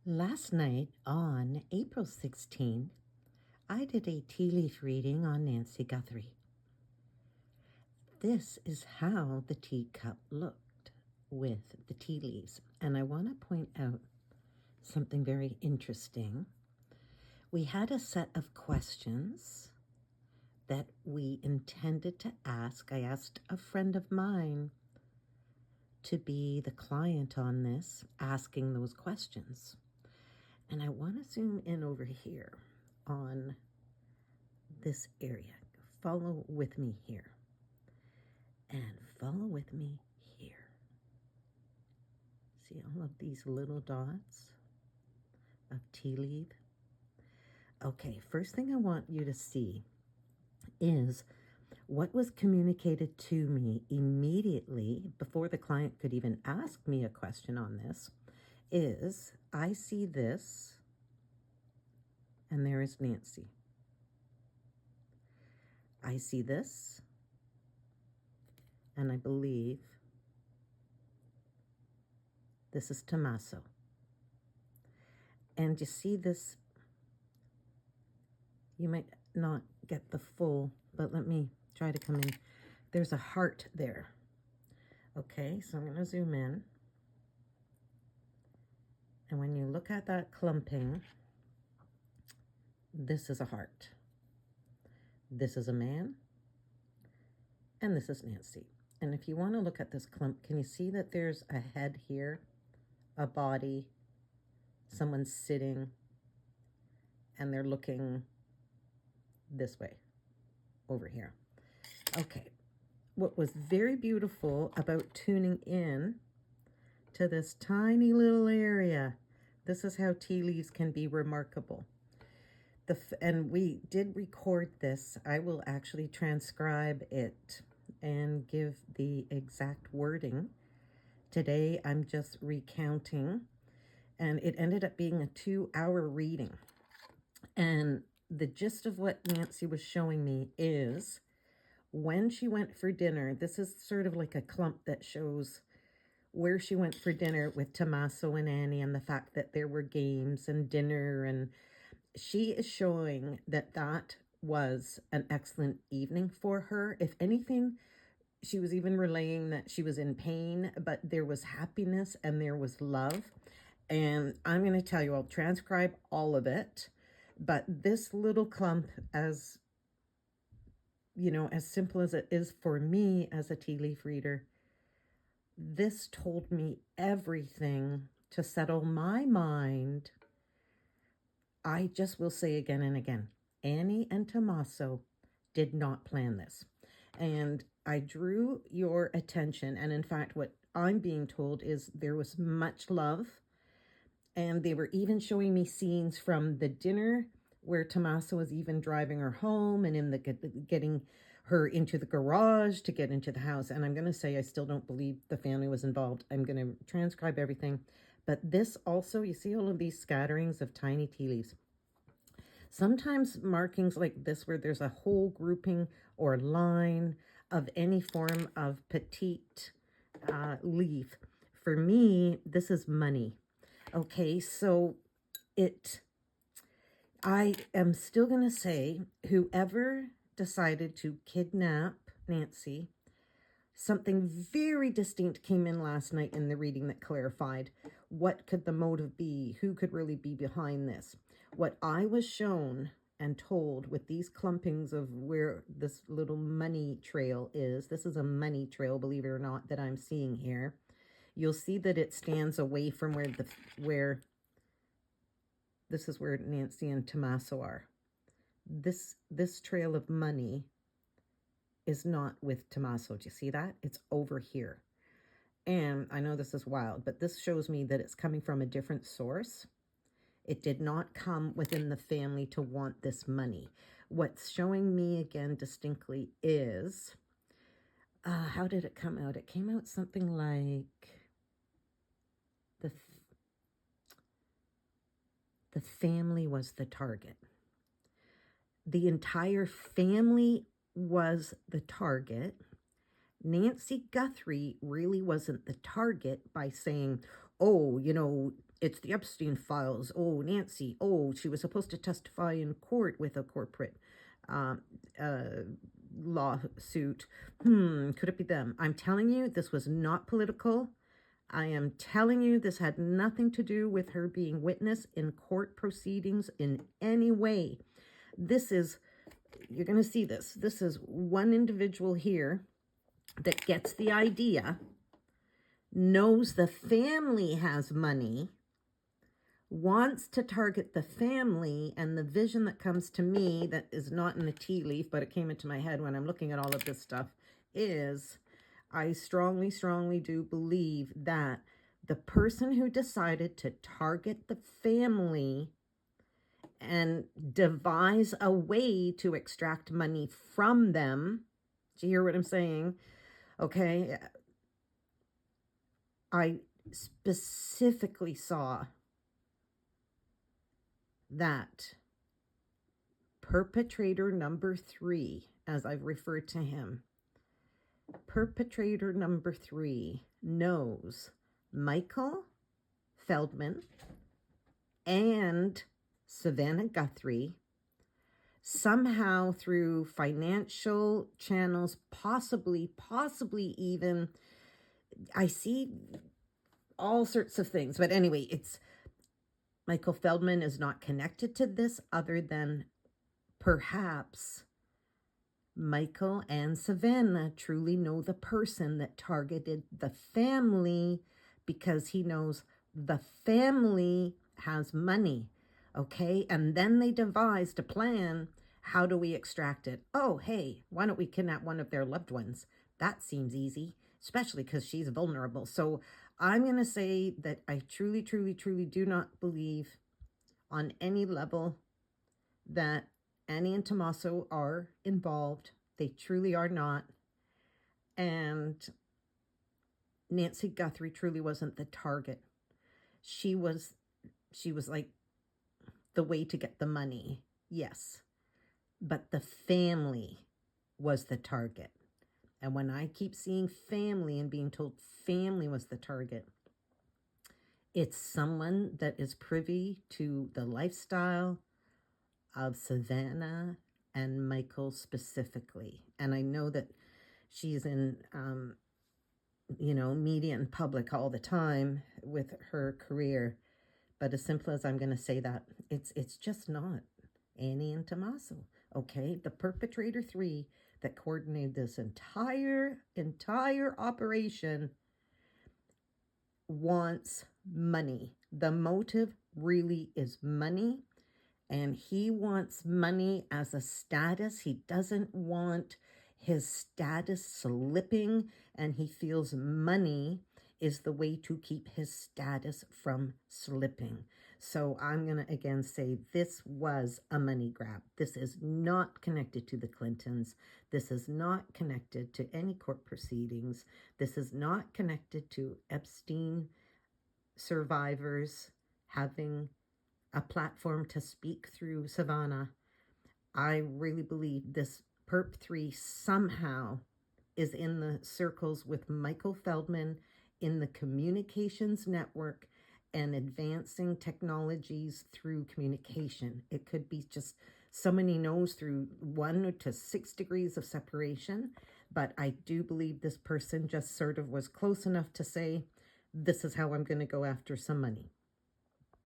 Last night on April 16th, I did a tea leaf reading on Nancy Guthrie. This is how the teacup looked with the tea leaves. And I want to point out something very interesting. We had a set of questions that we intended to ask. I asked a friend of mine to be the client on this, asking those questions. And I want to zoom in over here on this area. Follow with me here. And follow with me here. See all of these little dots of tea leaf? Okay, first thing I want you to see is what was communicated to me immediately before the client could even ask me a question on this is I see this, and there is Nancy. I see this, and I believe this is Tommaso. And you see this, you might not get the full, but let me try to come in. There's a heart there. Okay, so I'm going to zoom in. And when you look at that clumping, this is a heart. This is a man. And this is Nancy. And if you want to look at this clump, can you see that there's a head here, a body, someone sitting, and they're looking this way, over here. Okay, what was very beautiful about tuning in to this tiny little area, this is how tea leaves can be remarkable. And we did record this. I will actually transcribe it and give the exact wording. Today I'm just recounting, and it ended up being a 2-hour reading. And the gist of what Nancy was showing me is when she went for dinner, this is sort of like a clump that shows where she went for dinner with Tommaso and Annie, and the fact that there were games and dinner, and she is showing that that was an excellent evening for her. If anything, she was even relaying that she was in pain, but there was happiness and there was love. And I'm going to tell you, I'll transcribe all of it. But this little clump, as you know, as simple as it is for me as a tea leaf reader, this told me everything to settle my mind. I just will say again and again, Annie and Tommaso did not plan this. And I drew your attention, and in fact, what I'm being told is there was much love, and they were even showing me scenes from the dinner where Tommaso was even driving her home, and in the getting her into the garage to get into the house. And I'm going to say I still don't believe the family was involved. I'm going to transcribe everything. But this also, you see all of these scatterings of tiny tea leaves. Sometimes markings like this where there's a whole grouping or line of any form of petite leaf. For me, this is money. Okay, so I am still going to say whoever decided to kidnap Nancy, something very distinct came in last night in the reading that clarified what could the motive be, who could really be behind this. What I was shown and told with these clumpings of where this little money trail is, this is a money trail, believe it or not, that I'm seeing here. You'll see that it stands away from where this is where Nancy and Tommaso are. This trail of money is not with Tommaso. Do you see that? It's over here. And I know this is wild, but this shows me that it's coming from a different source. It did not come within the family to want this money. What's showing me again distinctly is, how did it come out? It came out something like the family was the target. The entire family was the target. Nancy Guthrie really wasn't the target by saying, oh, you know, it's the Epstein files. Oh, Nancy. Oh, she was supposed to testify in court with a corporate uh, uh, lawsuit. Could it be them? I'm telling you, this was not political. I am telling you, this had nothing to do with her being witness in court proceedings in any way. This is, you're going to see this. This is one individual here that gets the idea, knows the family has money, wants to target the family, and the vision that comes to me, that is not in the tea leaf, but it came into my head when I'm looking at all of this stuff, is I strongly, strongly do believe that the person who decided to target the family and devise a way to extract money from them, do you hear what I'm saying? Okay, I specifically saw that perpetrator number 3, as I've referred to him, perpetrator number 3 knows Michael Feldman and Savannah Guthrie, somehow through financial channels, possibly even, I see all sorts of things. But anyway, it's Michael Feldman is not connected to this, other than perhaps Michael and Savannah truly know the person that targeted the family, because he knows the family has money. Okay, and then they devised a plan. How do we extract it? Oh, hey, why don't we kidnap one of their loved ones? That seems easy, especially because she's vulnerable. So I'm going to say that I truly, truly, truly do not believe on any level that Annie and Tommaso are involved. They truly are not. And Nancy Guthrie truly wasn't the target. She was like the way to get the money, yes, but the family was the target. And when I keep seeing family and being told family was the target, it's someone that is privy to the lifestyle of Savannah and Michael specifically. And I know that she's in media and public all the time with her career. But as simple as I'm going to say that, it's just not Annie and Tommaso, okay? The perpetrator 3 that coordinated this entire operation wants money. The motive really is money, and he wants money as a status. He doesn't want his status slipping, and he feels money is the way to keep his status from slipping. So I'm going to again say this was a money grab. This is not connected to the Clintons. This is not connected to any court proceedings. This is not connected to Epstein survivors having a platform to speak through Savannah. I really believe this Perp 3 somehow is in the circles with Michael Feldman, in the communications network, and advancing technologies through communication. It could be just so many knows through 1 to 6 degrees of separation, but I do believe this person just sort of was close enough to say, this is how I'm going to go after some money.